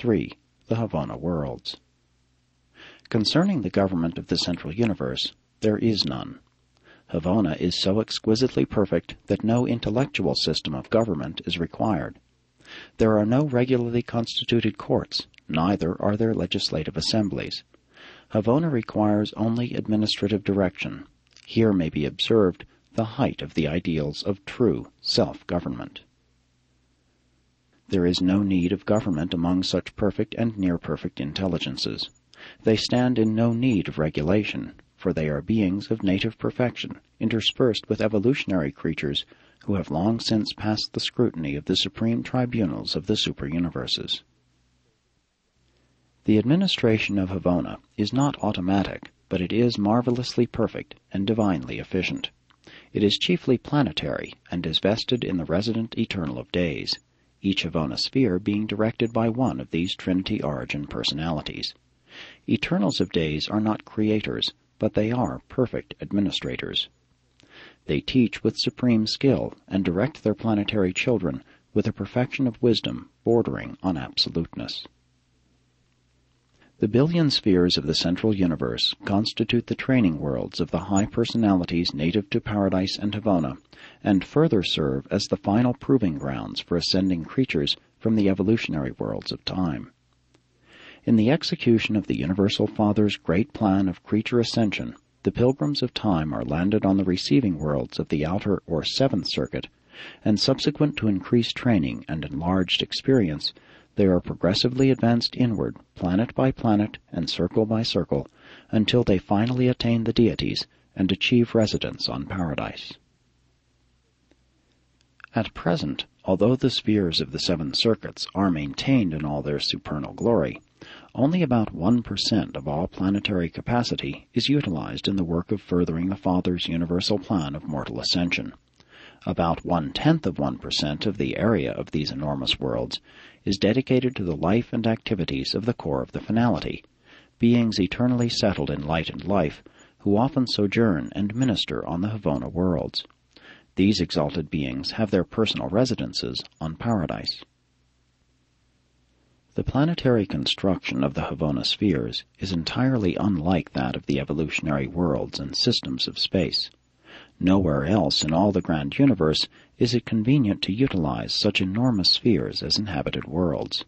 3. The Havona Worlds. Concerning the government of the central universe, there is none. Havona is so exquisitely perfect that no intellectual system of government is required. There are no regularly constituted courts, neither are there legislative assemblies. Havona requires only administrative direction. Here may be observed the height of the ideals of true self-government. There is no need of government among such perfect and near-perfect intelligences. They stand in no need of regulation, for they are beings of native perfection, interspersed with evolutionary creatures who have long since passed the scrutiny of the supreme tribunals of the Superuniverses. The administration of Havona is not automatic, but it is marvelously perfect and divinely efficient. It is chiefly planetary, and is vested in the resident Eternal of Days, each Havona sphere being directed by one of these Trinity Origin personalities. Eternals of Days are not creators, but they are perfect administrators. They teach with supreme skill, and direct their planetary children with a perfection of wisdom bordering on absoluteness. The billion spheres of the central universe constitute the training worlds of the high personalities native to Paradise and Havona, and further serve as the final proving grounds for ascending creatures from the evolutionary worlds of time. In the execution of the Universal Father's great plan of creature ascension, the pilgrims of time are landed on the receiving worlds of the outer or seventh circuit, and subsequent to increased training and enlarged experience, they are progressively advanced inward, planet by planet and circle by circle, until they finally attain the deities and achieve residence on Paradise. At present, although the spheres of the seven circuits are maintained in all their supernal glory, only about 1% of all planetary capacity is utilized in the work of furthering the Father's universal plan of mortal ascension. About 0.1% of the area of these enormous worlds is dedicated to the life and activities of the core of the finality, beings eternally settled in light and life, who often sojourn and minister on the Havona worlds. These exalted beings have their personal residences on Paradise. The planetary construction of the Havona spheres is entirely unlike that of the evolutionary worlds and systems of space. Nowhere else in all the grand universe is it convenient to utilize such enormous spheres as inhabited worlds.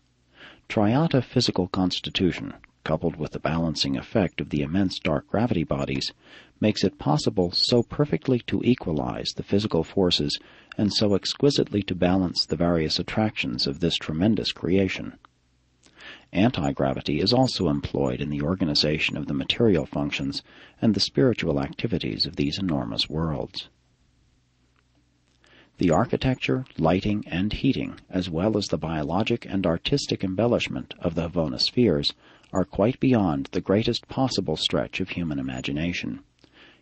Triata physical constitution, coupled with the balancing effect of the immense dark gravity bodies, makes it possible so perfectly to equalize the physical forces and so exquisitely to balance the various attractions of this tremendous creation. Anti-gravity is also employed in the organization of the material functions and the spiritual activities of these enormous worlds. The architecture, lighting, and heating, as well as the biologic and artistic embellishment of the Havona spheres, are quite beyond the greatest possible stretch of human imagination.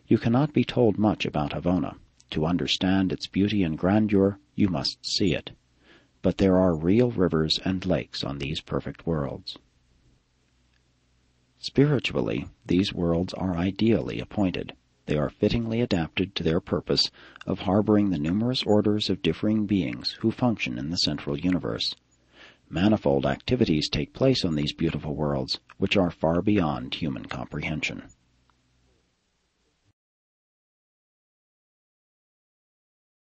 You cannot be told much about Havona. To understand its beauty and grandeur, you must see it. But there are real rivers and lakes on these perfect worlds. Spiritually, these worlds are ideally appointed. They are fittingly adapted to their purpose of harboring the numerous orders of differing beings who function in the central universe. Manifold activities take place on these beautiful worlds, which are far beyond human comprehension.